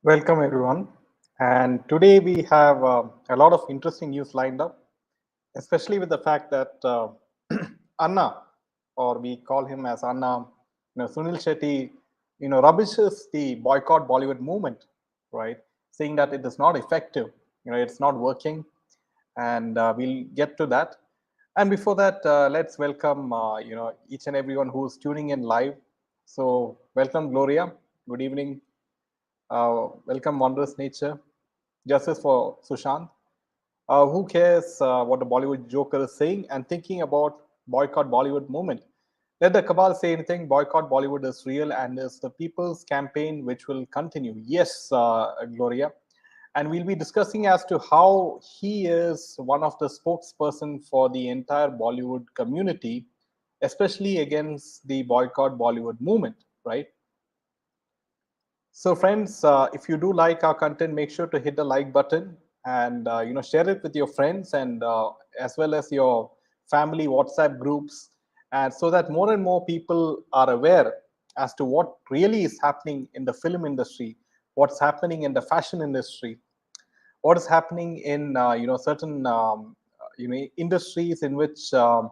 Welcome, everyone. And today we have a lot of interesting news lined up, especially with the fact that Anna, or we call him as Anna, Sunil Shetty, rubbishes the boycott Bollywood movement, right? Saying that it is not effective, it's not working, and we'll get to that. And before that, let's welcome, each and everyone who's tuning in live. So, welcome, Gloria. Good evening. Welcome, Wondrous Nature. Justice for Sushant. Who cares what the Bollywood Joker is saying and thinking about boycott Bollywood movement? Let the cabal say anything. Boycott Bollywood is real and is the people's campaign which will continue. Yes, Gloria. And we'll be discussing as to how he is one of the spokesperson for the entire Bollywood community, especially against the boycott Bollywood movement, right? So, friends, if you do like our content, make sure to hit the like button and share it with your friends and as well as your family WhatsApp groups, and so that more and more people are aware as to what really is happening in the film industry, what's happening in the fashion industry, what is happening in certain industries in which a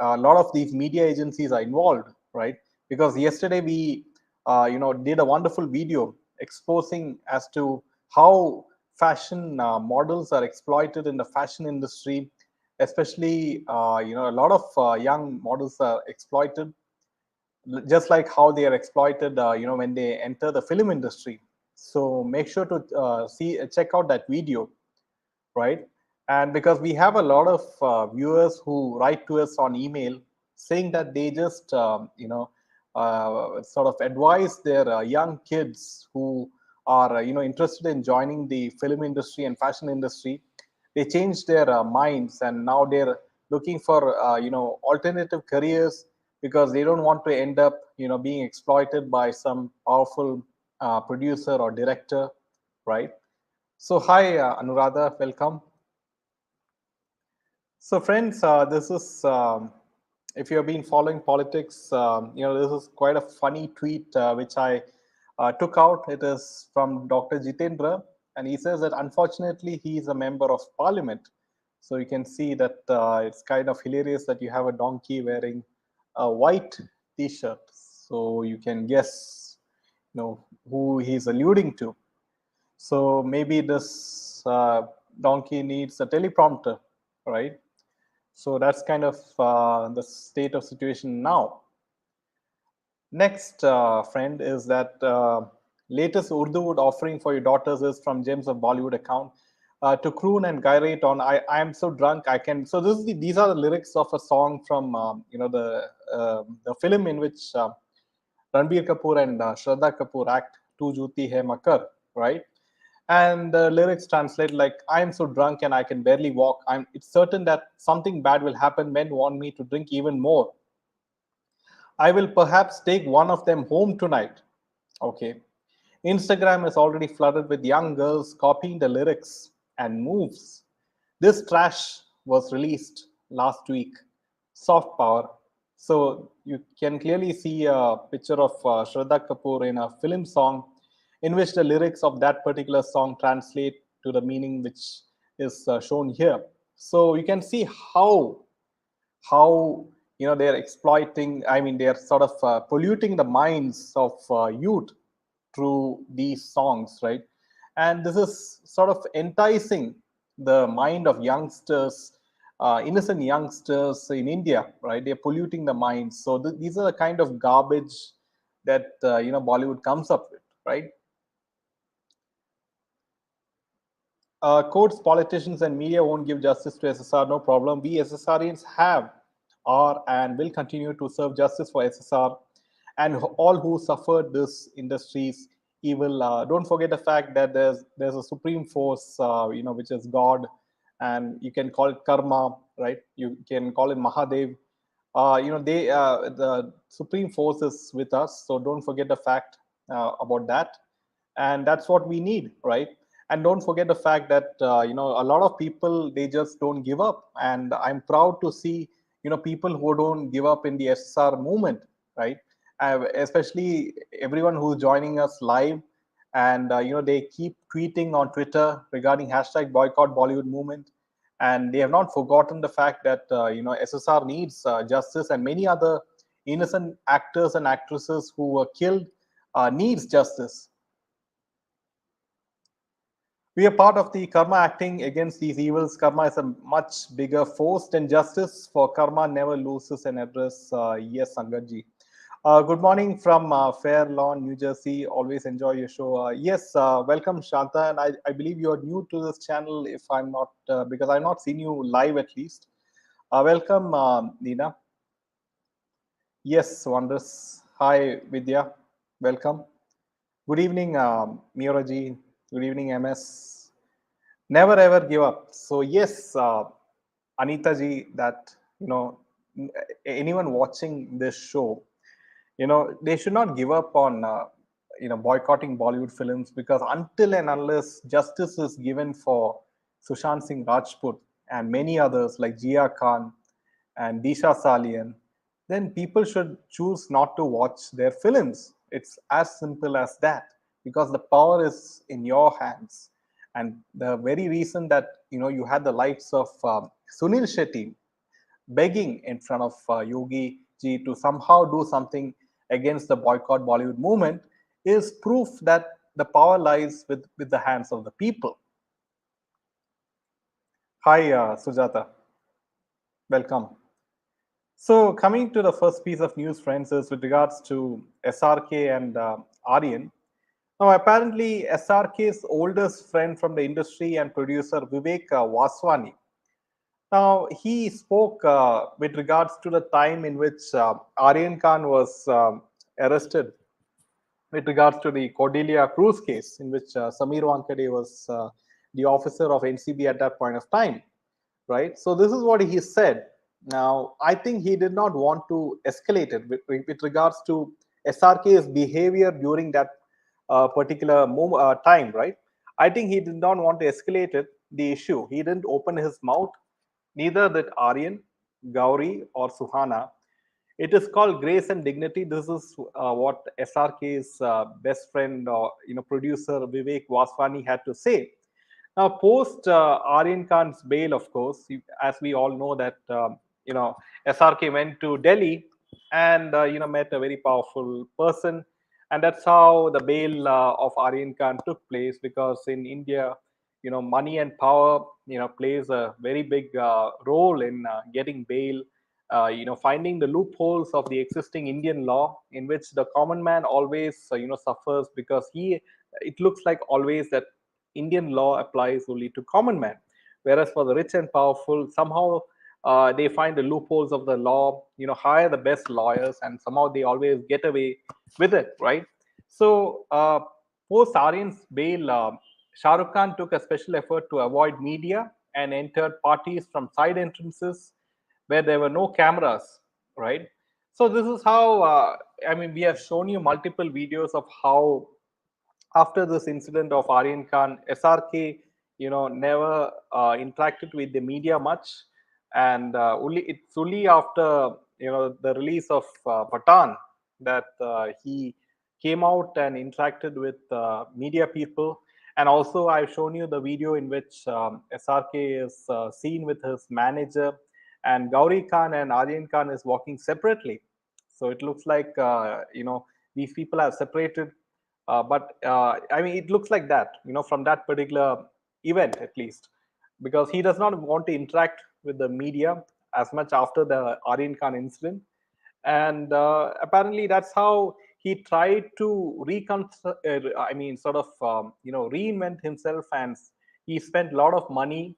lot of these media agencies are involved, right? Because yesterday we did a wonderful video exposing as to how fashion models are exploited in the fashion industry, especially a lot of young models are exploited, just like how they are exploited when they enter the film industry. So make sure to see check out that video, right? And because we have a lot of viewers who write to us on email saying that they just sort of advise their young kids who are interested in joining the film industry and fashion industry. They change their minds and now they're looking for alternative careers because they don't want to end up being exploited by some powerful producer or director, right? So hi, Anuradha, welcome. So, friends, this is if you have been following politics, this is quite a funny tweet which I took out. It is from Dr. Jitendra, and he says that unfortunately he is a member of parliament. So you can see that it's kind of hilarious that you have a donkey wearing a white T-shirt. So you can guess, who he's alluding to. So maybe this donkey needs a teleprompter, right? So that's kind of the state of situation now. Next, friend, is that latest Urdu wood offering for your daughters is from Gems of Bollywood account. To croon and gyrate on, I am so drunk I can. So these are the lyrics of a song from the film in which Ranbir Kapoor and Shraddha Kapoor act "Tu Juti Hai Makar," right? And the lyrics translate like, "I am so drunk and I can barely walk. It's certain that something bad will happen. Men want me to drink even more. I will perhaps take one of them home tonight." Okay. Instagram is already flooded with young girls copying the lyrics and moves. This trash was released last week. Soft power. So you can clearly see a picture of Shraddha Kapoor in a film song in which the lyrics of that particular song translate to the meaning which is shown here. So you can see how they're exploiting. I mean, they're sort of polluting the minds of youth through these songs, right? And this is sort of enticing the mind of youngsters, innocent youngsters in India, right? They're polluting the minds. So these are the kind of garbage that Bollywood comes up with, right? Courts, politicians, and media won't give justice to SSR. No problem. We SSRians have, are, and will continue to serve justice for SSR and all who suffered this industry's evil. Don't forget the fact that there's a supreme force, which is God, and you can call it karma, right? You can call it Mahadev. The supreme force is with us, so don't forget the fact about that, and that's what we need, right? And don't forget the fact that a lot of people, they just don't give up, and I'm proud to see people who don't give up in the SSR movement, right? Especially everyone who's joining us live, and they keep tweeting on Twitter regarding hashtag boycott Bollywood movement, and they have not forgotten the fact that SSR needs justice, and many other innocent actors and actresses who were killed needs justice. We are part of the karma acting against these evils. Karma is a much bigger force than justice, for karma never loses an address. Yes, Sangatji. Good morning from Fair Lawn, New Jersey. Always enjoy your show. Yes, welcome, Shanta. And I believe you are new to this channel, if I'm not, because I've not seen you live at least. Welcome, Nina. Yes, wonders. Hi, Vidya. Welcome. Good evening, Miraji. Good evening, MS. Never ever give up. So yes, Anita ji, that anyone watching this show, they should not give up on boycotting Bollywood films, because until and unless justice is given for Sushant Singh Rajput and many others like Jia Khan and Disha Salian, then people should choose not to watch their films. It's as simple as that, because the power is in your hands. And the very reason that you had the likes of Sunil Shetty begging in front of Yogi ji to somehow do something against the boycott Bollywood movement is proof that the power lies with the hands of the people. Hi, Sujata. Welcome. So, coming to the first piece of news, friends, is with regards to SRK and Aryan. Now, apparently, SRK's oldest friend from the industry and producer Vivek Vaswani. Now, he spoke with regards to the time in which Aryan Khan was arrested with regards to the Cordelia Cruz case, in which Samir Wankade was the officer of NCB at that point of time, right? So this is what he said. Now, I think he did not want to escalate it with regards to SRK's behavior during that particular time, right? I think he did not want to escalate it, the issue. He didn't open his mouth, neither did Aryan, Gauri, or Suhana. It is called Grace and Dignity. This is what SRK's best friend, or producer Vivek Vaswani had to say. Now, post Aryan Khan's bail, of course, as we all know that SRK went to Delhi and met a very powerful person, and that's how the bail of Aryan Khan took place. Because in India, money and power plays a very big role in getting bail. Finding the loopholes of the existing Indian law, in which the common man always suffers, because it looks like always that Indian law applies only to common man, whereas for the rich and powerful, somehow they find the loopholes of the law, hire the best lawyers, and somehow they always get away with it, right? So post Aryan's bail, Shahrukh Khan took a special effort to avoid media and entered parties from side entrances where there were no cameras, right? So this is how we have shown you multiple videos of how after this incident of Aryan Khan, SRK, never interacted with the media much, and it's only after the release of Pathan that he came out and interacted with media people. And also, I've shown you the video in which SRK is seen with his manager, and Gauri Khan and Aryan Khan is walking separately. So it looks like these people have separated, but it looks like that, from that particular event at least, because he does not want to interact with the media as much after the Aryan Khan incident. And apparently that's how he tried to reinvent himself, and he spent a lot of money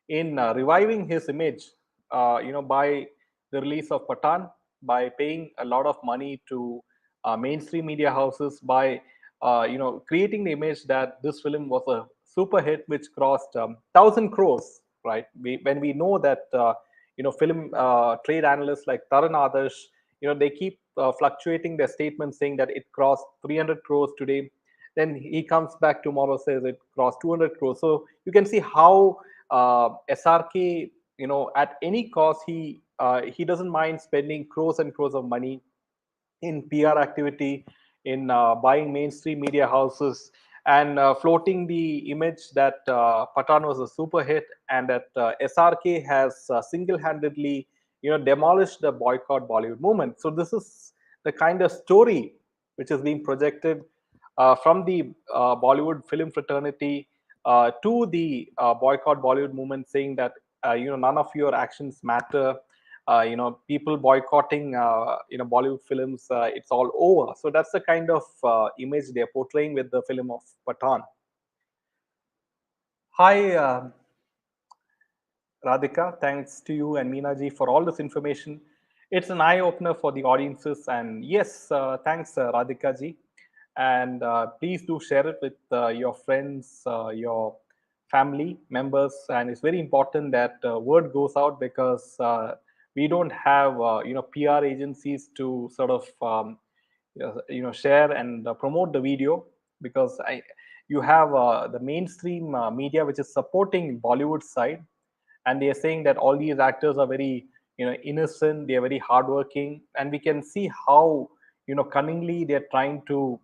in reviving his image, by the release of Pathan, by paying a lot of money to mainstream media houses, by creating the image that this film was a super hit which crossed 1,000 crores, right? When we know that film trade analysts like Taran Adarsh, they keep fluctuating their statements, saying that it crossed 300 crores today, then he comes back tomorrow, says it crossed 200 crores. So you can see how SRK, at any cost, he doesn't mind spending crores and crores of money in PR activity, in buying mainstream media houses, and floating the image that Pathan was a super hit and that SRK has single-handedly, demolished the boycott Bollywood movement. So this is the kind of story which is being projected from the Bollywood film fraternity to the boycott Bollywood movement, saying that none of your actions matter. People boycotting Bollywood films, it's all over. So that's the kind of image they're portraying with the film of Pathan. Hi, Radhika. Thanks to you and Meena ji for all this information. It's an eye opener for the audiences. And yes, thanks, Radhika ji. And please do share it with your friends, your family members. And it's very important that word goes out, because we don't have PR agencies to sort of share and promote the video, because you have the mainstream media which is supporting Bollywood side, and they are saying that all these actors are very innocent, they are very hardworking, and we can see how cunningly they are trying to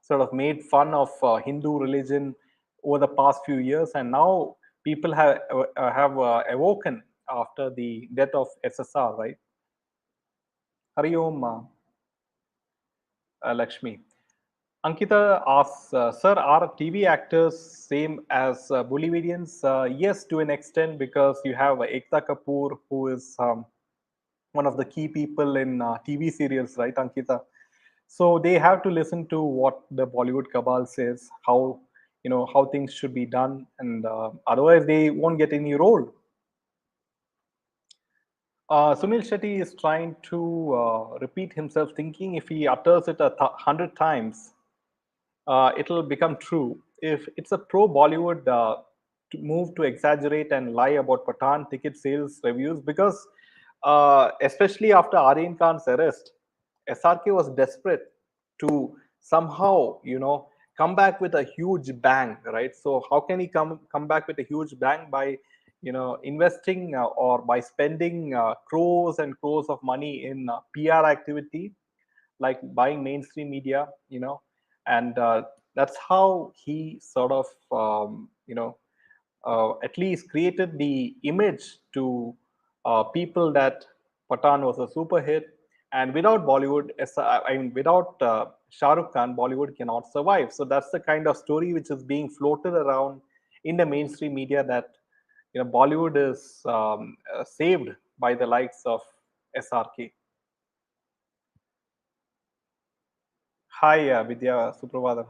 sort of made fun of Hindu religion over the past few years, and now people have awoken after the death of SSR, right? Hari Om, Lakshmi. Ankita asks, Sir, are TV actors same as Bollywoodians? Yes, to an extent, because you have Ekta Kapoor, who is one of the key people in TV serials, right, Ankita? So they have to listen to what the Bollywood cabal says, how things should be done, and otherwise they won't get any role. Suniel Shetty is trying to repeat himself, thinking if he utters it 100 times, it'll become true. If it's a pro Bollywood to move to exaggerate and lie about Pathan ticket sales reviews, because especially after Aryan Khan's arrest, SRK was desperate to somehow, come back with a huge bang, right? So how can he come back with a huge bang? By investing or by spending crores and crores of money in PR activity, like buying mainstream media, and that's how he sort of at least created the image to people that Pathan was a super hit, and without Bollywood, I mean without Shahrukh Khan, Bollywood cannot survive. So that's the kind of story which is being floated around in the mainstream media, that Bollywood is saved by the likes of SRK. Hi, Vidya Supravadam.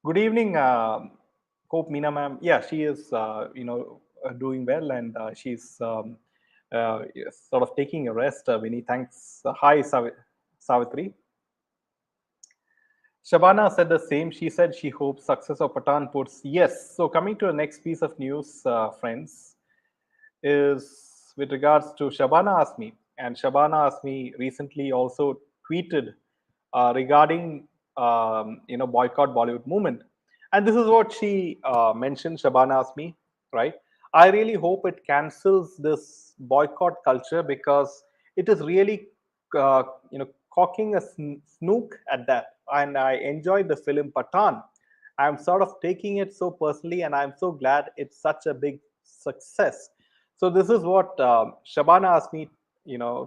Good evening. Hope Meena ma'am. Yeah, she is, doing well, and she's sort of taking a rest. Vinny, thanks. Hi, Savitri. Shabana said the same. She said she hopes success of Pathan puts. Yes. So coming to the next piece of news, friends, is with regards to Shabana Asmi. And Shabana Asmi recently also tweeted regarding boycott Bollywood movement, and this is what she mentioned. Shabana Asmi, right? I really hope it cancels this boycott culture, because it is really cocking a snook at that. And I enjoyed the film Pathan. I'm sort of taking it so personally, and I'm so glad it's such a big success. So this is what Shabana Asmi,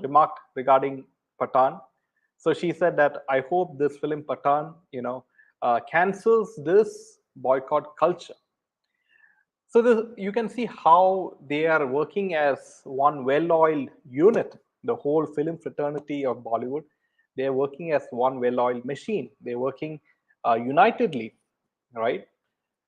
remarked regarding Pathan. So she said that I hope this film Pathan, cancels this boycott culture. So you can see how they are working as one well-oiled unit. The whole film fraternity of Bollywood, they are working as one well-oiled machine. They're working unitedly, right?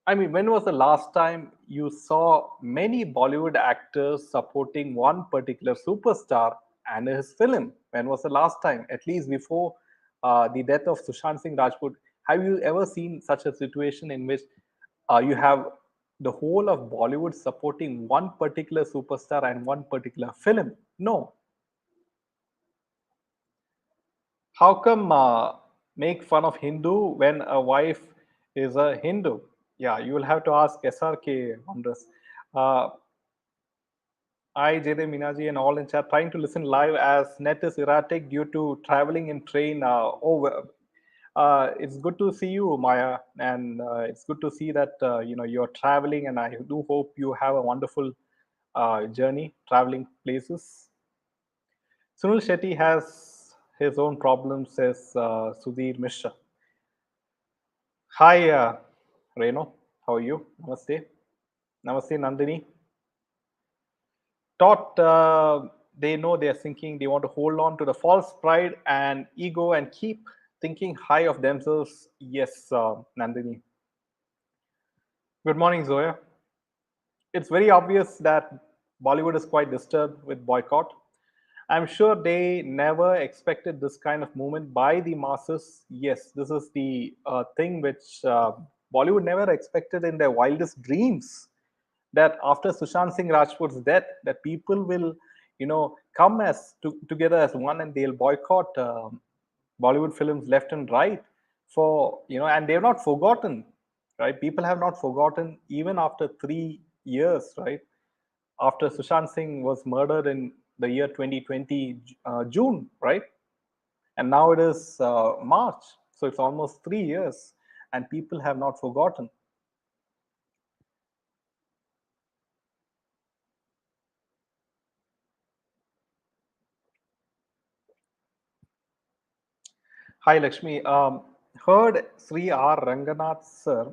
I mean, when was the last time you saw many Bollywood actors supporting one particular superstar and his film? When was the last time? At least before the death of Sushant Singh Rajput. Have you ever seen such a situation in which you have the whole of Bollywood supporting one particular superstar and one particular film? No. How come make fun of Hindu when a wife is a Hindu? Yeah, you will have to ask SRK on this. Uh, I, Jede Minaji, and all in chat trying to listen live as net is erratic due to traveling in train. It's good to see you, Maya, and it's good to see that you're traveling, and I do hope you have a wonderful journey traveling places. Sunil Shetty has his own problems, says Sudhir Mishra. Hi, Reno. How are you? Namaste. Namaste, Nandini. Thought they know they are thinking they want to hold on to the false pride and ego and keep thinking high of themselves. Yes, Nandini. Good morning, Zoya. It's very obvious that Bollywood is quite disturbed with boycott. I'm sure they never expected this kind of movement by the masses. Yes, this is the thing which Bollywood never expected in their wildest dreams. That after Sushant Singh Rajput's death, that people will, come together as one and they'll boycott Bollywood films left and right and they're not forgotten, right? People have not forgotten even after 3 years, right? After Sushant Singh was murdered in the year 2020, June, right? And now it is March. So it's almost 3 years and people have not forgotten. Hi, Lakshmi. Heard Sri R. Ranganath sir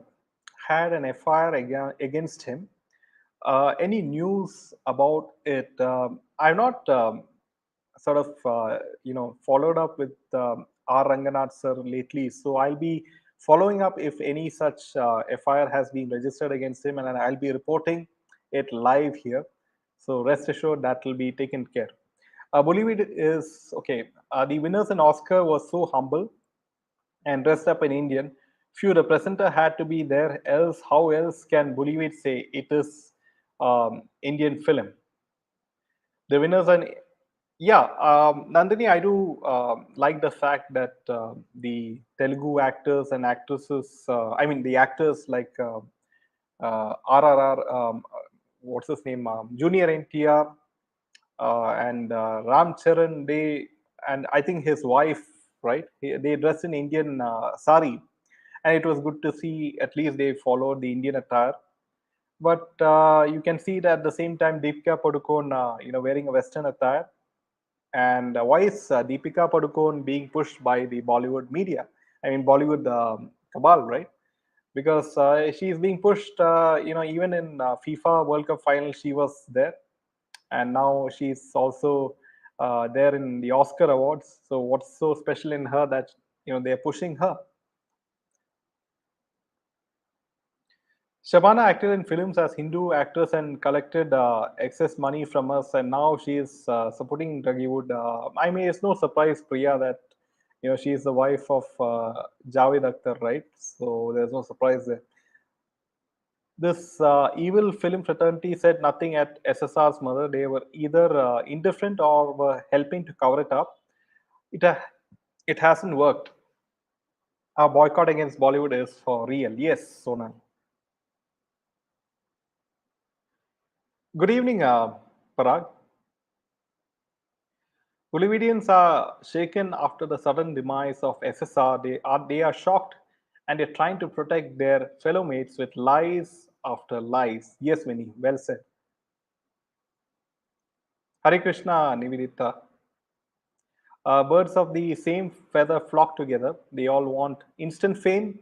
had an FIR against him. Any news about it? I've not sort of followed up with R. Ranganath sir lately, so I'll be following up if any such FIR has been registered against him, and I'll be reporting it live here. So rest assured that will be taken care. Bollywood is okay. The winners in Oscar was so humble and dressed up in Indian. Few the presenter had to be there, else how else can Bollywood say it is Indian film? The winners are yeah, Nandini. I do like the fact that the Telugu actors and actresses. I mean, the actors like RRR. What's his name? Junior NTR and Ram Charan, and I think his wife, right? They dressed in Indian sari, and it was good to see at least they followed the Indian attire. But you can see that at the same time, Deepika Padukone, wearing a Western attire. And why is Deepika Padukone being pushed by the Bollywood media? I mean, Bollywood cabal, right? Because she is being pushed, even in FIFA World Cup final, she was there, and now she's also there in the Oscar awards. So what's so special in her that they're pushing her? Shabana acted in films as Hindu actress and collected excess money from us, and now she is supporting Bollywood. I mean, it's no surprise, Priya, that she is the wife of Javed Akhtar, right? So there's no surprise there. This evil film fraternity said nothing at SSR's mother. They were either indifferent or were helping to cover it up. It hasn't worked. Our boycott against Bollywood is for real. Yes, Sonal. Good evening, Parag. Bolivians are shaken after the sudden demise of SSR. They are shocked and they're trying to protect their fellow mates with lies after lies. Yes, Vinny, well said. Hare Krishna, Nivedita. Birds of the same feather flock together. They all want instant fame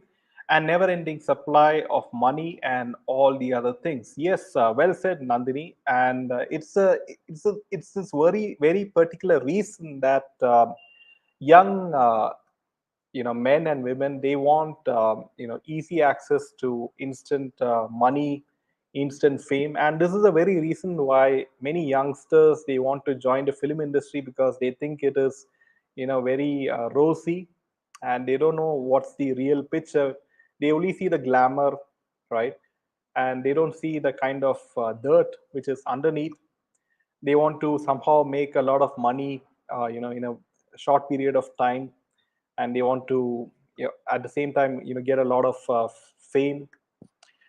and never ending supply of money and all the other things. Yes, well said, Nandini. And it's this very, very particular reason that young men and women, they want easy access to instant money, instant fame, and this is a very reason why many youngsters, they want to join the film industry, because they think it is very rosy, and they don't know what's the real picture. They only see the glamour, right? And they don't see the kind of dirt which is underneath. They want to somehow make a lot of money in a short period of time, and they want to at the same time get a lot of fame.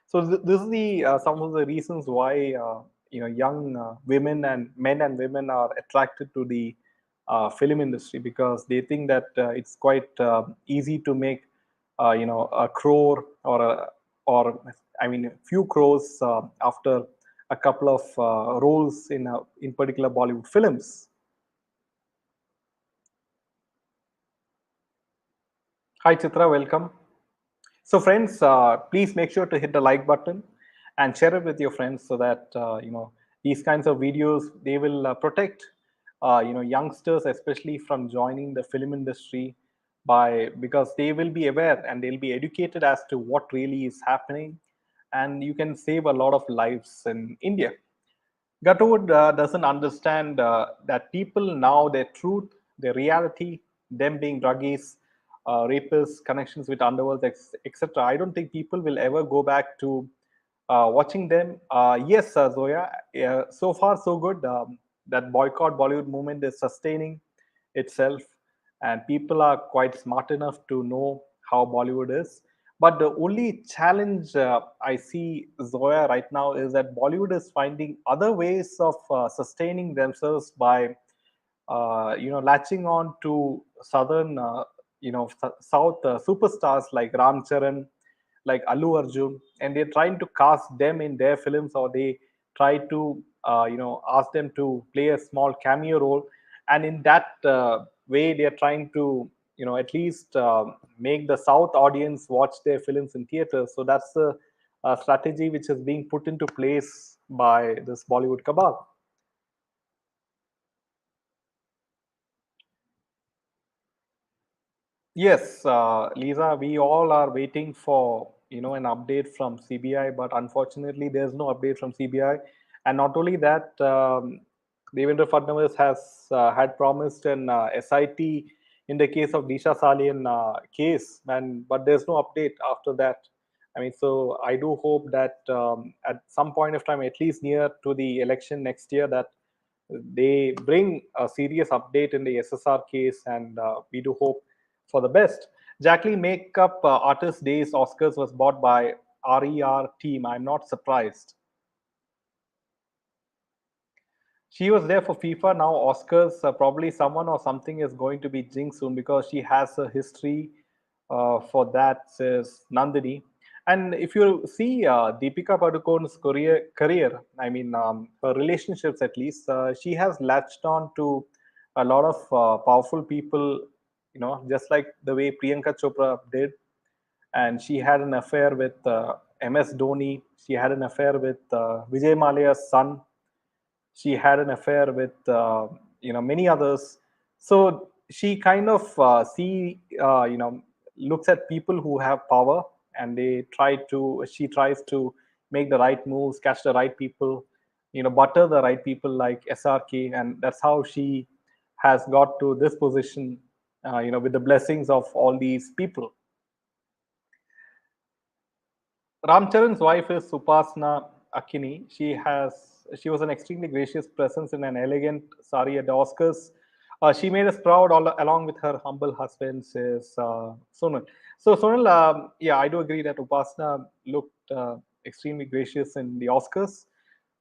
So this is the some of the reasons why young women and men and women are attracted to the film industry, because they think that it's quite easy to make a crore or I mean few crores after a couple of roles in particular Bollywood films. Hi Chitra, welcome. So friends, please make sure to hit the like button and share it with your friends, so that these kinds of videos, they will protect youngsters, especially from joining the film industry, by because they will be aware and they'll be educated as to what really is happening, and you can save a lot of lives in India. Gatwood doesn't understand that people now, their truth, their reality, them being druggies, rapists, connections with underworld, etc. I don't think people will ever go back to watching them. Yes, Zoya, so far so good. That boycott Bollywood movement is sustaining itself, and people are quite smart enough to know how Bollywood is. But the only challenge I see, Zoya, right now is that Bollywood is finding other ways of sustaining themselves by, latching on to southern, south superstars like Ram Charan, like Allu Arjun, and they're trying to cast them in their films, or they try to, ask them to play a small cameo role, and in that way, they're trying to, at least make the South audience watch their films in theaters. So that's the strategy which is being put into place by this Bollywood cabal. Yes, Lisa, we all are waiting for an update from CBI, but unfortunately, there's no update from CBI. And not only that, Devendra Fadnavis has had promised an SIT in the case of Disha Salian case, and but there's no update after that. I mean, so I do hope that at some point of time, at least near to the election next year, that they bring a serious update in the SSR case, and we do hope for the best. Jacqueline Makeup Artist Days Oscars was bought by RER team. I'm not surprised. She was there for FIFA. Now Oscars, probably someone or something is going to be jinxed soon, because she has a history for that, says Nandini. And if you see Deepika Padukone's career, I mean, her relationships at least, she has latched on to a lot of powerful people, just like the way Priyanka Chopra did. And she had an affair with MS Dhoni. She had an affair with Vijay Mallya's son. She had an affair with many others. So she kind of looks at people who have power, and she tries to make the right moves, catch the right people, butter the right people like SRK, and that's how she has got to this position, with the blessings of all these people. Ramcharan's wife is Supasna Akini. She was an extremely gracious presence in an elegant sari at the Oscars. She made us proud along with her humble husband, says Sonal. So Sonal, yeah, I do agree that Upasna looked extremely gracious in the Oscars,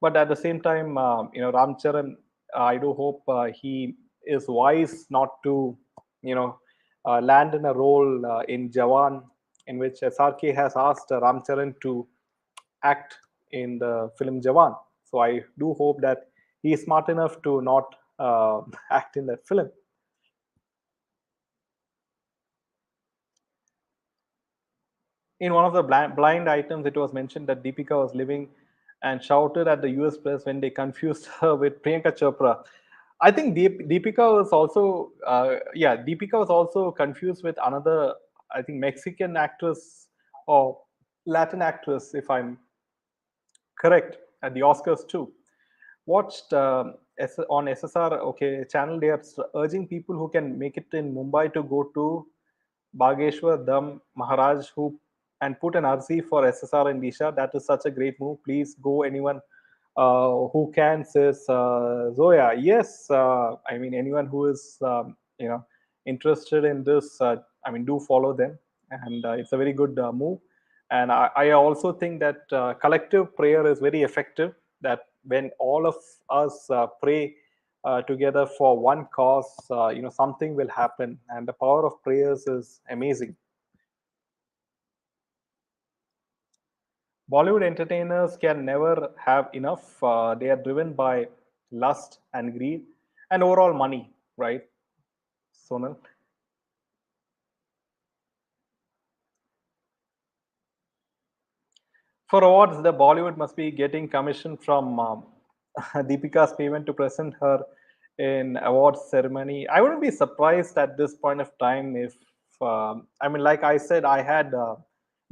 but at the same time, Ramcharan, I do hope he is wise not to, land in a role in Jawan, in which SRK has asked Ramcharan to act in the film Jawan. So I do hope that he is smart enough to not act in that film. In one of the blind items, it was mentioned that Deepika was living and shouted at the US press when they confused her with Priyanka Chopra. I think Deepika was also, Deepika was also confused with another, I think, Mexican actress or Latin actress, if I'm correct, at the Oscars too. Watched on SSR, okay, channel. They are urging people who can make it in Mumbai to go to Bageshwar Dham Maharaj, who and put an RC for SSR in Disha. That is such a great move. Please go, anyone who can, says Zoya. Yes, I mean, anyone who is interested in this, I mean, do follow them, and it's a very good move. And I also think that collective prayer is very effective. That when all of us pray together for one cause, something will happen. And the power of prayers is amazing. Bollywood entertainers can never have enough. They are driven by lust and greed and overall money, right, Sonal? For awards, the Bollywood must be getting commission from Deepika's payment to present her in awards ceremony. I wouldn't be surprised at this point of time if, I mean, like I said, I had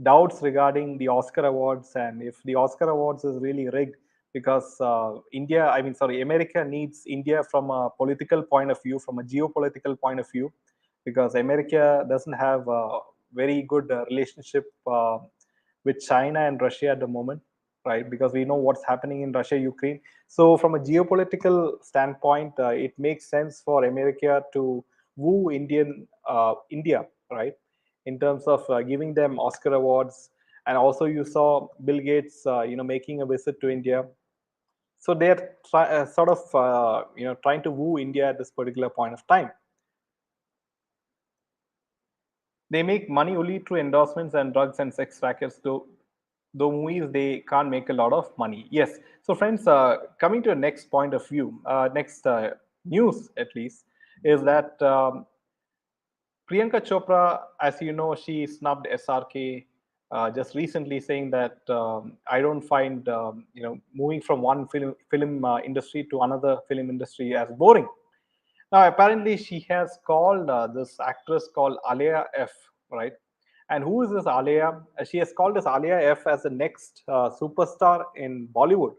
doubts regarding the Oscar awards, and if the Oscar awards is really rigged, because America needs India from a political point of view, from a geopolitical point of view, because America doesn't have a very good relationship with China and Russia at the moment, right? Because we know what's happening in Russia, Ukraine. So, from a geopolitical standpoint, it makes sense for America to woo India, right? In terms of giving them Oscar awards, and also you saw Bill Gates, making a visit to India. So they're trying to woo India at this particular point of time. They make money only through endorsements and drugs and sex rackets, though movies they can't make a lot of money. Yes. So friends, coming to the next point of view, next news at least, is that Priyanka Chopra, as you know, she snubbed SRK just recently, saying that I don't find moving from one film industry to another film industry as boring. Now, apparently, she has called this actress called Alia F, right? And who is this Alia? She has called this Alia F as the next superstar in Bollywood.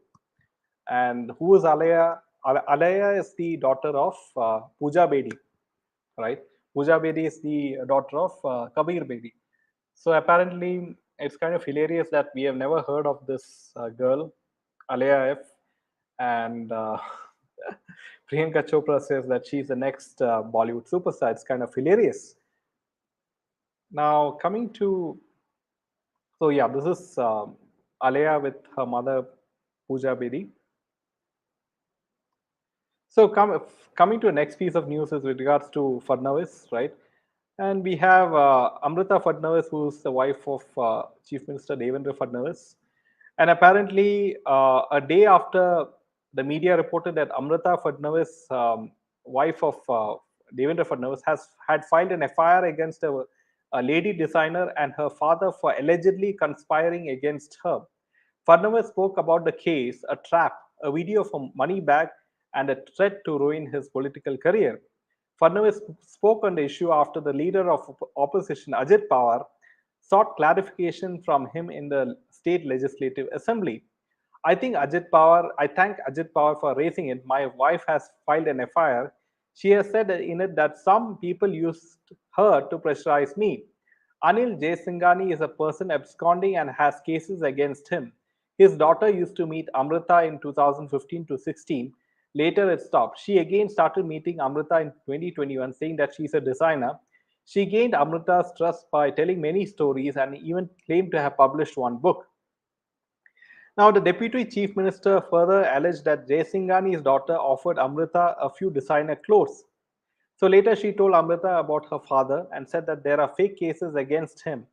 And who is Alia? Alia is the daughter of Pooja Bedi, right? Pooja Bedi is the daughter of Kabir Bedi. So apparently, it's kind of hilarious that we have never heard of this girl, Alia F, and Priyanka Chopra says that she's the next Bollywood superstar. It's kind of hilarious. Now, coming to, so yeah, this is Alia with her mother, Pooja Bedi. So, coming to the next piece of news is with regards to Fadnavis, right? And we have Amrita Fadnavis, who's the wife of Chief Minister Devendra Fadnavis. And apparently, a day after the media reported that Amrita Fadnavis, wife of Devendra Fadnavis, had filed an FIR against a lady designer and her father for allegedly conspiring against her. Fadnavis spoke about the case, a trap, a video of a money bag, and a threat to ruin his political career. Fadnavis spoke on the issue after the leader of opposition, Ajit Pawar, sought clarification from him in the state legislative assembly. I thank Ajit Pawar for raising it. My wife has filed an FIR. She has said in it that some people used her to pressurize me. Anil Jaisinghani is a person absconding and has cases against him. His daughter used to meet Amrita in 2015 to 16. Later, it stopped. She again started meeting Amrita in 2021, saying that she's a designer. She gained Amrita's trust by telling many stories and even claimed to have published one book. Now, the Deputy Chief Minister further alleged that Jaisinghani's daughter offered Amrita a few designer clothes. So later, she told Amrita about her father and said that there are fake cases against him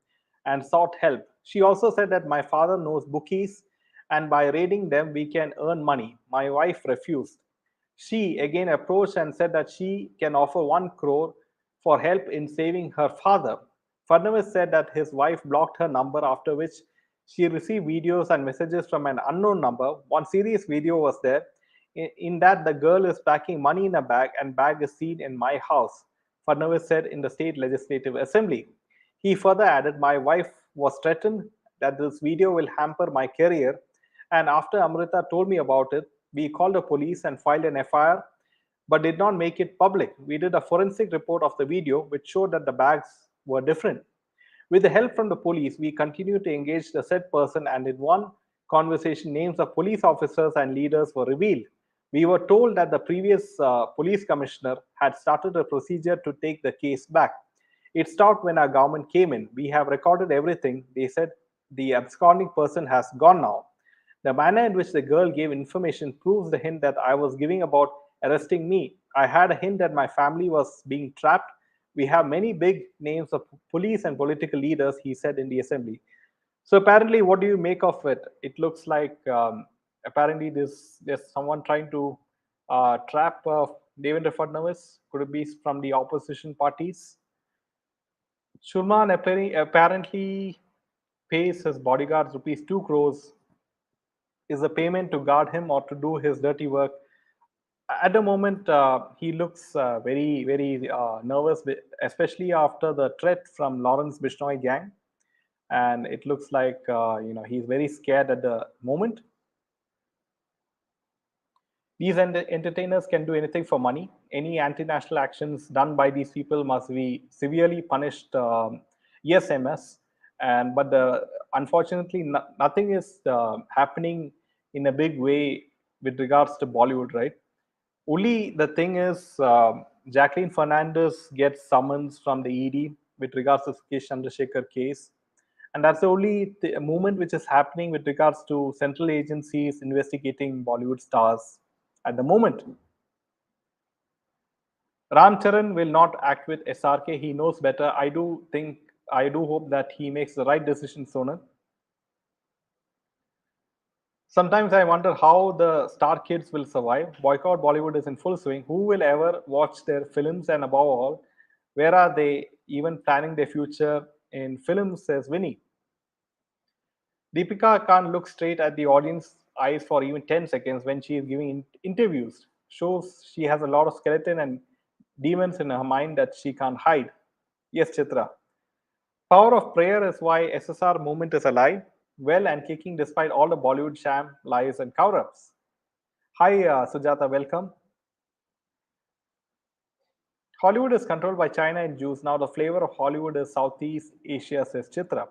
and sought help. She also said that my father knows bookies and by raiding them, we can earn money. My wife refused. She again approached and said that she can offer 1 crore for help in saving her father. Fadnavis said that his wife blocked her number, after which she received videos and messages from an unknown number. One serious video was there. In that, the girl is packing money in a bag and bag is seen in my house, Fadnavis said in the state legislative assembly. He further added, my wife was threatened that this video will hamper my career, and after Amrita told me about it, we called the police and filed an FIR but did not make it public. We did a forensic report of the video which showed that the bags were different. With the help from the police, we continued to engage the said person, and in one conversation, names of police officers and leaders were revealed. We were told that the previous police commissioner had started a procedure to take the case back. It stopped when our government came in. We have recorded everything. They said the absconding person has gone now. The manner in which the girl gave information proves the hint that I was giving about arresting me. I had a hint that my family was being trapped. We have many big names of police and political leaders, he said in the assembly. So apparently, what do you make of it? It looks like apparently there's someone trying to trap Devendra Fadnavis. Could it be from the opposition parties? Shulman apparently pays his bodyguards rupees 2 crores is a payment to guard him or to do his dirty work. At the moment, he looks very nervous, especially after the threat from Lawrence Bishnoi gang. And it looks like he's very scared at the moment. These entertainers can do anything for money. Any anti-national actions done by these people must be severely punished. Yes, MS, and but unfortunately, nothing is happening in a big way with regards to Bollywood, right? Only the thing is, Jacqueline Fernandez gets summons from the ED with regards to K. Chandrasekhar case, and that's the only movement which is happening with regards to central agencies investigating Bollywood stars at the moment. Ram Charan will not act with SRK. He knows better. I do hope that he makes the right decision, Sonal. Sometimes I wonder how the star kids will survive. Boycott Bollywood is in full swing. Who will ever watch their films? And above all, where are they even planning their future in films? Says Winnie. Deepika can't look straight at the audience eyes for even 10 seconds when she is giving interviews. Shows she has a lot of skeleton and demons in her mind that she can't hide. Yes, Chitra. Power of prayer is why SSR movement is alive, well and kicking despite all the Bollywood sham, lies, and cover-ups. Hi, Sujata, welcome. Hollywood is controlled by China and Jews. Now the flavor of Hollywood is Southeast Asia, says Chitra.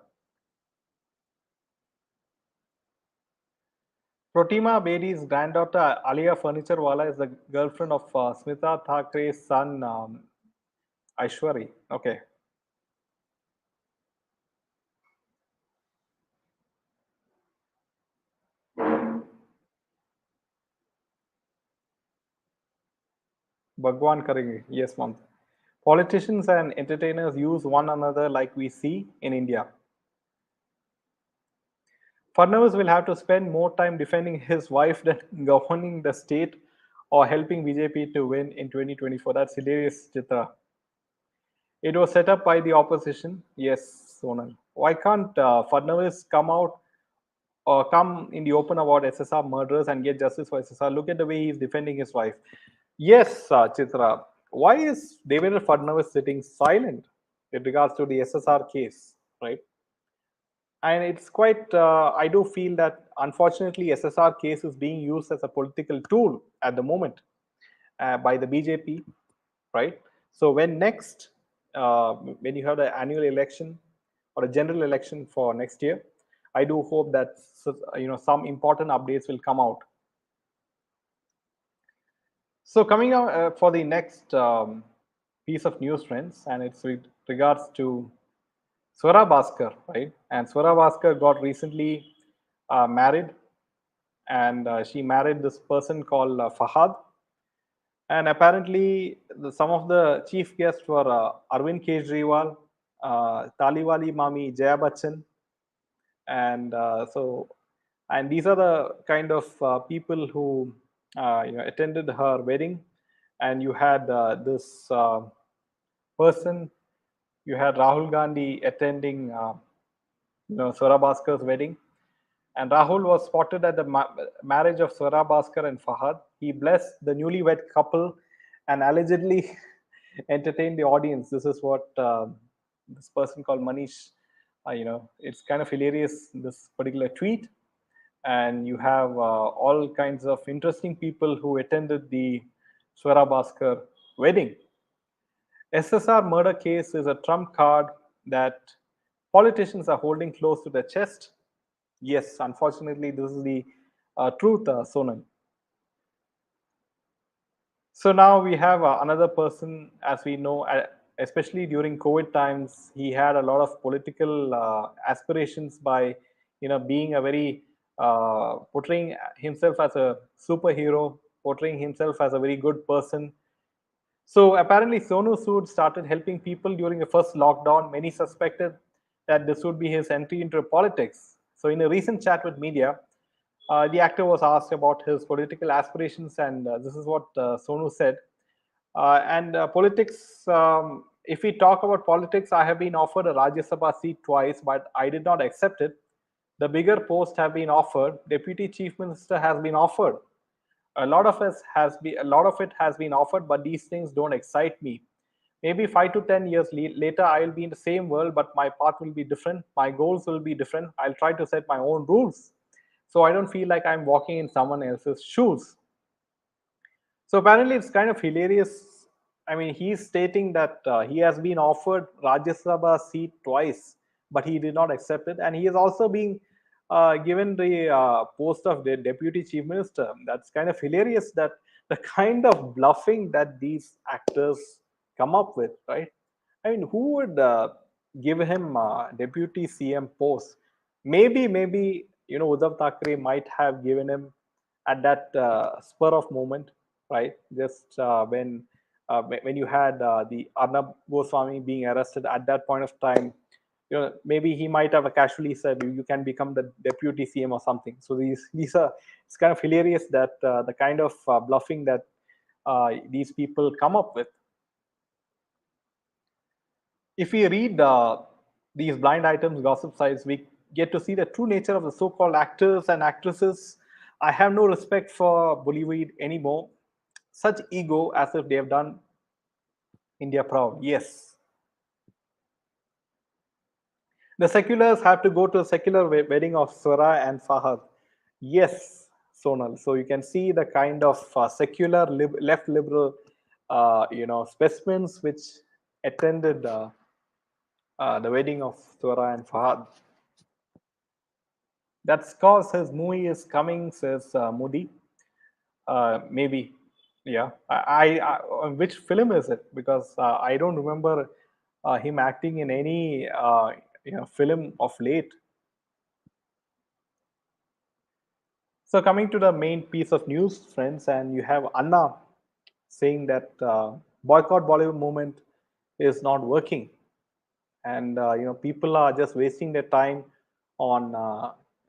Protima Bedi's granddaughter Alia Furniturewala is the girlfriend of Smita Thakre's son Aishwari. Okay. Bhagwan Karenge. Yes, ma'am. Politicians and entertainers use one another like we see in India. Fadnavis will have to spend more time defending his wife than governing the state or helping BJP to win in 2024. That's hilarious, Chitra. It was set up by the opposition. Yes, Sonal. Why can't Fadnavis come out or come in the open about SSR murderers and get justice for SSR? Look at the way he's defending his wife. Yes, Chitra. Why is Devendra Fadnavis sitting silent with regards to the SSR case, right? And it's quite, I do feel that unfortunately SSR case is being used as a political tool at the moment by the BJP, right? So when next, when you have the annual election or a general election for next year, I do hope that some important updates will come out. So coming out for the next piece of news, friends, and it's with regards to Swara Bhaskar, right? And Swara Bhaskar got recently married, and she married this person called Fahad. And apparently, some of the chief guests were Arvind Kejriwal, Taliwali Mami Jaya Bachchan, and and these are the kind of people who attended her wedding. And you had this person, you had Rahul Gandhi attending Swara Bhaskar's wedding. And Rahul was spotted at the marriage of Swara Bhaskar and Fahad. He blessed the newlywed couple and allegedly entertained the audience. This is what this person called Manish, it's kind of hilarious, this particular tweet. And you have all kinds of interesting people who attended the Swara Bhaskar wedding. SSR murder case is a trump card that politicians are holding close to their chest. Yes, unfortunately, this is the truth, Sonal. So now we have another person, as we know, especially during COVID times, he had a lot of political aspirations by, being a very portraying himself as a superhero portraying himself as a very good person. So apparently, Sonu Sood started helping people during the first lockdown. Many suspected that this would be his entry into politics. So, in a recent chat with media, the actor was asked about his political aspirations, and this is what Sonu said. And politics, if we talk about politics, I have been offered a Rajya Sabha seat twice, but I did not accept it. The bigger post have been offered. Deputy Chief Minister has been offered. A lot of it has been offered, but these things don't excite me. Maybe 5 to 10 years later, I will be in the same world, but my path will be different. My goals will be different. I'll try to set my own rules, so I don't feel like I'm walking in someone else's shoes. So apparently, it's kind of hilarious. I mean, he's stating that he has been offered Rajya Sabha seat twice, but he did not accept it, and he is also being given the post of the deputy chief minister. That's kind of hilarious. That the kind of bluffing that these actors come up with, right? I mean, who would give him deputy CM post? Maybe Uddhav Thackeray might have given him at that spur of moment, right? Just when you had the Arnab Goswami being arrested at that point of time, maybe he might have casually said you can become the deputy CM or something. So these are, it's kind of hilarious that the kind of bluffing that these people come up with. If we read these blind items gossip sites, we get to see the true nature of the so-called actors and actresses. I have no respect for Bollywood anymore. Such ego, as if they have done India proud. Yes, the seculars have to go to a secular wedding of Swara and Fahad. Yes, Sonal. So you can see the kind of secular left liberal, specimens which attended the wedding of Swara and Fahad. That's cause his movie is coming, says Moody. Maybe, yeah. Which film is it? Because I don't remember him acting in any film of late. So coming to the main piece of news, friends, and you have Anna saying that boycott Bollywood movement is not working, and people are just wasting their time on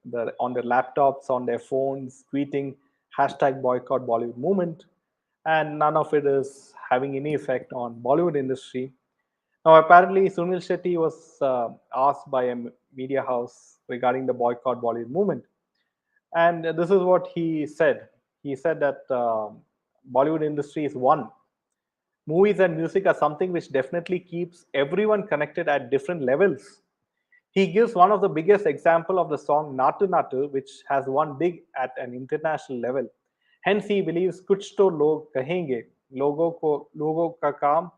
their laptops, on their phones, tweeting hashtag boycott Bollywood movement, and none of it is having any effect on Bollywood industry. Now, apparently, Suniel Shetty was asked by a media house regarding the boycott Bollywood movement, and this is what he said. He said that Bollywood industry is one. Movies and music are something which definitely keeps everyone connected at different levels. He gives one of the biggest example of the song Natu Natu, which has won big at an international level. Hence, he believes kuch to log kahenge, logo ka kaam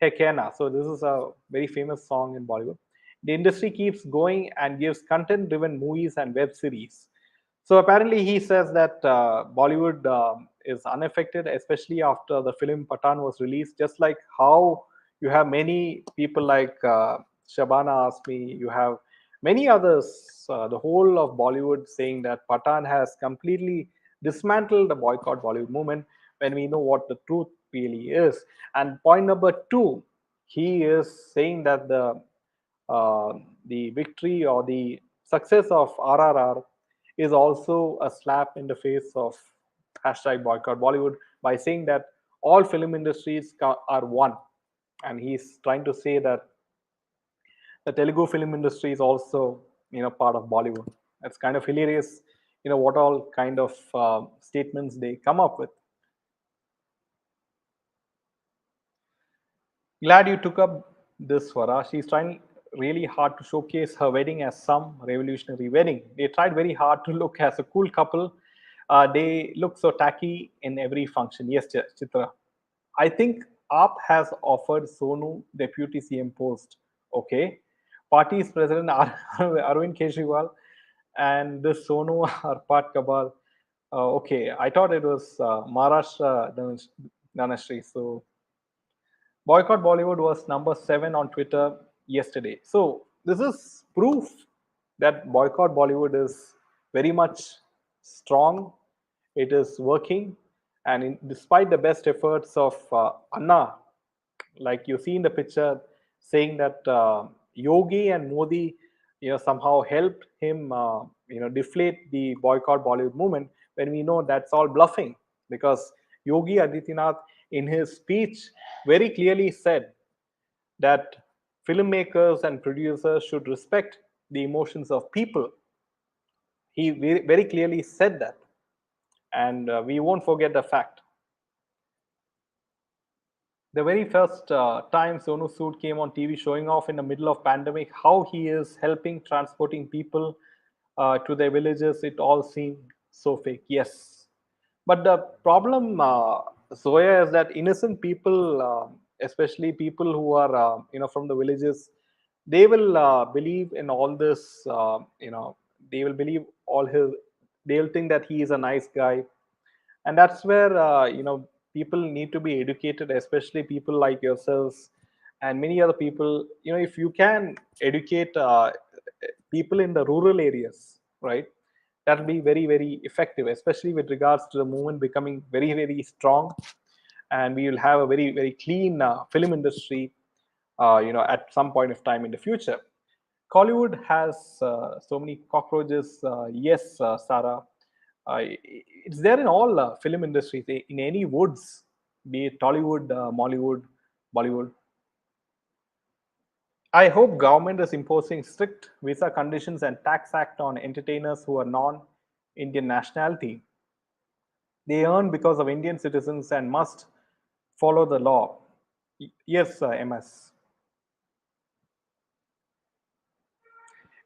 hai kehna. So this is a very famous song in Bollywood. The industry keeps going and gives content-driven movies and web series. So apparently, he says that Bollywood is unaffected, especially after the film Pathan was released. Just like how you have many people like Shabana Asmi, you have many others, the whole of Bollywood saying that Pathan has completely dismantled the boycott Bollywood movement when we know what the truth really is. And point number two, he is saying that the victory or the success of RRR is also a slap in the face of hashtag boycott Bollywood by saying that all film industries are one, and he's trying to say that the Telugu film industry is also part of Bollywood. That's kind of hilarious. What all kind of statements they come up with. Glad you took up this, Swara. She's trying really hard to showcase her wedding as some revolutionary wedding. They tried very hard to look as a cool couple. They look so tacky in every function. Yes, Chitra. I think AAP has offered Sonu deputy CM post. Okay. Party's president Arvind Kejriwal and this Sonu Arpat Kabal. Okay, I thought it was Maharashtra Dhanashree. So Boycott Bollywood was number 7 on Twitter yesterday. So this is proof that Boycott Bollywood is very much strong. It is working, And despite the best efforts of Anna, like you see in the picture, saying that Yogi and Modi, somehow helped him, deflate the boycott Bollywood movement, when we know that's all bluffing, because Yogi Adityanath, in his speech, very clearly said that filmmakers and producers should respect the emotions of people. He very clearly said that, and we won't forget the fact. The very first time Sonu Sood came on TV showing off in the middle of pandemic how he is helping transporting people to their villages, it all seemed so fake. Yes, but the problem, Zoya, is that innocent people, especially people who are from the villages, they will believe in all this. They will believe all his. They will think that he is a nice guy, and that's where people need to be educated, especially people like yourselves and many other people. If you can educate people in the rural areas, right, that'll be very very effective, especially with regards to the movement becoming very very strong, and we will have a very very clean film industry at some point of time in the future. Collywood has so many cockroaches. Yes, Sarah, it's there in all film industries, in any woods, be it Tollywood, Mollywood, Bollywood. I hope government is imposing strict visa conditions and tax act on entertainers who are non-Indian nationality. They earn because of Indian citizens and must follow the law. Yes, MS.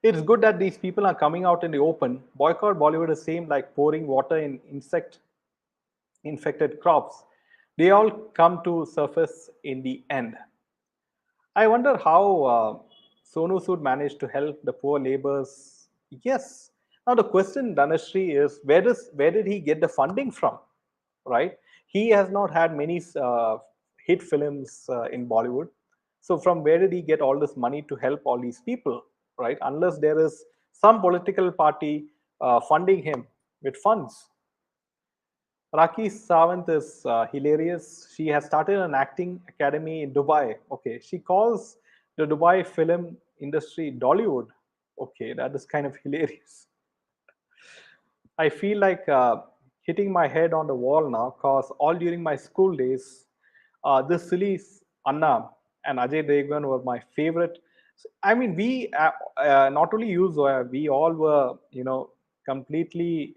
It's good that these people are coming out in the open. Boycott Bollywood is same like pouring water in insect infected crops. They all come to surface in the end. I wonder how Sonu Sood managed to help the poor laborers. Yes. Now the question, Dhanashree, is where did he get the funding from? Right? He has not had many hit films in Bollywood. So from where did he get all this money to help all these people? Right? Unless there is some political party funding him with funds. Raki Sawant is hilarious. She has started an acting academy in Dubai. Okay, she calls the Dubai film industry Dollywood. Okay, that is kind of hilarious. I feel like hitting my head on the wall now, because all during my school days, this silly Anna and Ajay Devgan were my favorite. I mean, we not only you, Zoya, we all were, completely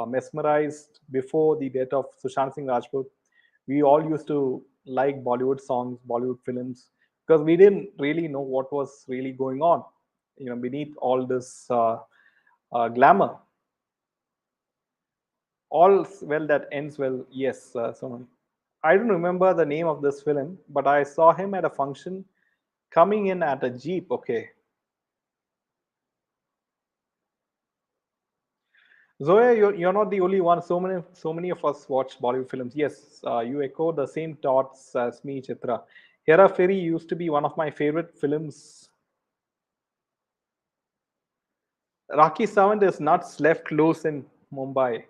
mesmerized before the death of Sushant Singh Rajput. We all used to like Bollywood songs, Bollywood films, because we didn't really know what was really going on, beneath all this glamour. All's well that ends well. Yes, so I don't remember the name of this film, but I saw him at a function coming in at a jeep. Okay, Zoya, you're not the only one. So many of us watch Bollywood films. Yes, you echo the same thoughts as me, Chitra. Hera Fairy used to be one of my favorite films. Raki Sawant is nuts left loose in Mumbai.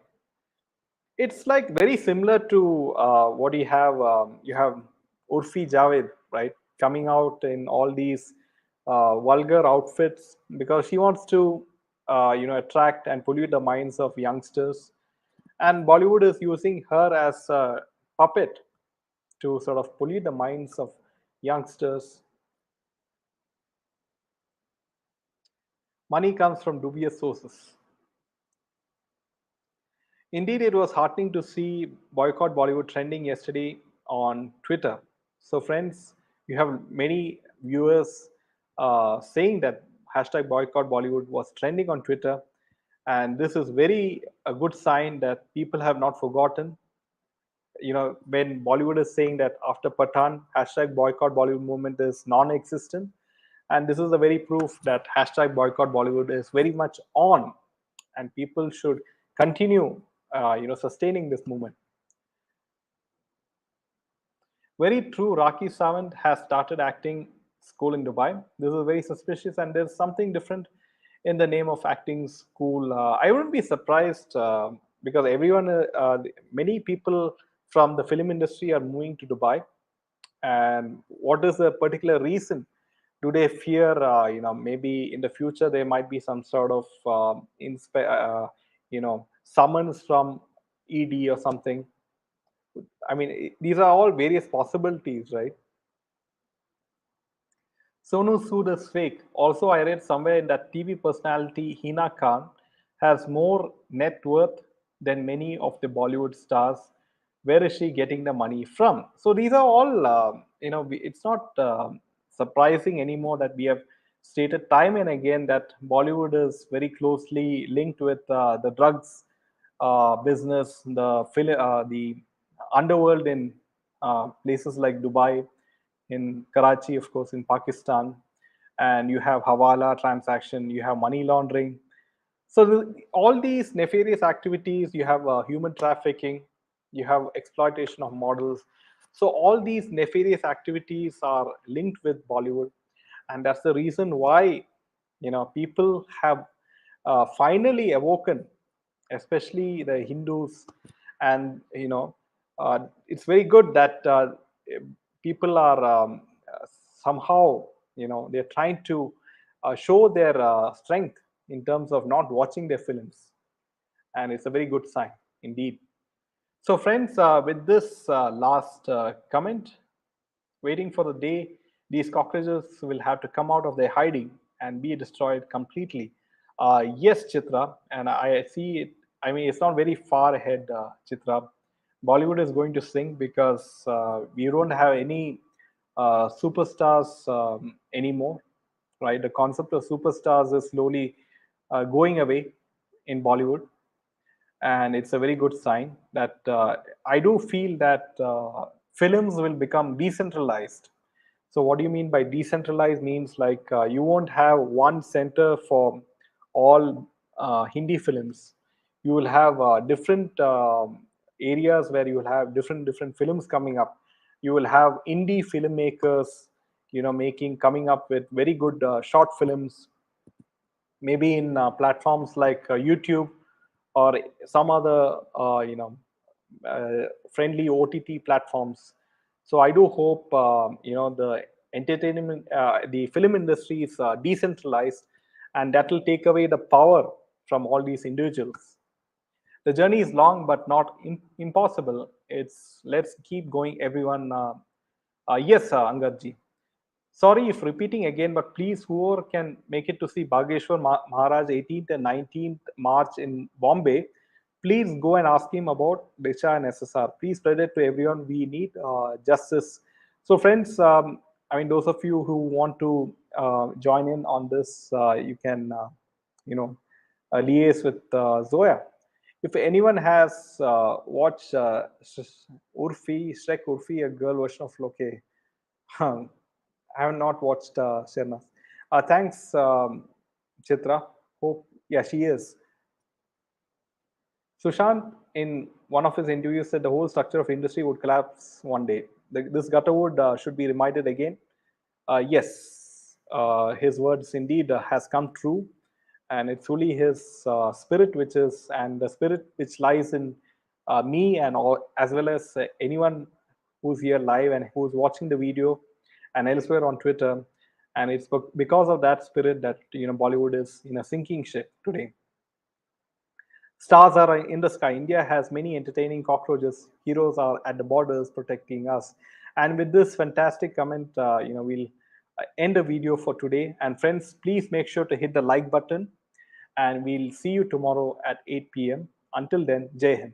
It's like very similar to what you have. You have Urfi Javed, right, coming out in all these vulgar outfits because she wants to, attract and pollute the minds of youngsters. And Bollywood is using her as a puppet to sort of pollute the minds of youngsters. Money comes from dubious sources. Indeed, it was heartening to see Boycott Bollywood trending yesterday on Twitter. So, friends, you have many viewers saying that hashtag Boycott Bollywood was trending on Twitter. And this is very a good sign that people have not forgotten. When Bollywood is saying that after Pathan, hashtag Boycott Bollywood movement is non-existent. And this is a very proof that hashtag Boycott Bollywood is very much on, and people should continue sustaining this movement. Very true. Raki Sawant has started acting school in Dubai. This is very suspicious, and there's something different in the name of acting school. I wouldn't be surprised because many people from the film industry are moving to Dubai, and what is the particular reason? Do they fear, maybe in the future there might be some sort of summons from ED or something? I mean, these are all various possibilities, right? Sonu Sood is fake. Also, I read somewhere in that TV personality Hina Khan has more net worth than many of the Bollywood stars. Where is she getting the money from? So these are all, it's not surprising anymore that we have stated time and again that Bollywood is very closely linked with the drugs business, the underworld in places like Dubai, in Karachi, of course, in Pakistan, and you have Hawala transaction, you have money laundering. So all these nefarious activities, you have human trafficking, you have exploitation of models. So all these nefarious activities are linked with Bollywood, and that's the reason why people have finally awoken, especially the Hindus, and it's very good that people are somehow they're trying to show their strength in terms of not watching their films, and it's a very good sign indeed. So friends, with this last comment, waiting for the day these cockroaches will have to come out of their hiding and be destroyed completely. Yes, Chitra, and I see it. I mean, it's not very far ahead, Chitra. Bollywood is going to sink because we don't have any superstars anymore, right? The concept of superstars is slowly going away in Bollywood, and it's a very good sign that I do feel that films will become decentralized. So what do you mean by decentralized? Means like you won't have one center for all Hindi films. You will have different areas where you will have different films coming up. You will have indie filmmakers, making coming up with very good short films, maybe in platforms like YouTube or some other friendly OTT platforms. So I do hope the entertainment, the film industry is decentralized, and that will take away the power from all these individuals. The journey is long, but not impossible. It's let's keep going, everyone. Yes, Angadji. Sorry if repeating again, but please, whoever can make it to see Bageshwar Maharaj 18th and 19th March in Bombay, please go and ask him about Disha and SSR. Please spread it to everyone. We need justice. So, friends, I mean, those of you who want to join in on this, you can, liaise with Zoya. If anyone has watched Shrek Urfi, a girl version of Loke, I have not watched Shernas. Thanks, Chitra. Hope, yeah, she is. Sushant, in one of his interviews, said the whole structure of industry would collapse one day. This Gutterwood should be reminded again. Yes, his words indeed has come true, and it's really his spirit, which is, and the spirit which lies in me, and all, as well as anyone who's here live and who's watching the video and elsewhere on Twitter. And it's because of that spirit that Bollywood is in a sinking ship today. Stars are in the sky. India has many entertaining cockroaches. Heroes are at the borders protecting us. And with this fantastic comment, we'll end the video for today. And friends, please make sure to hit the like button. And we'll see you tomorrow at 8 p.m. Until then, Jai Hind.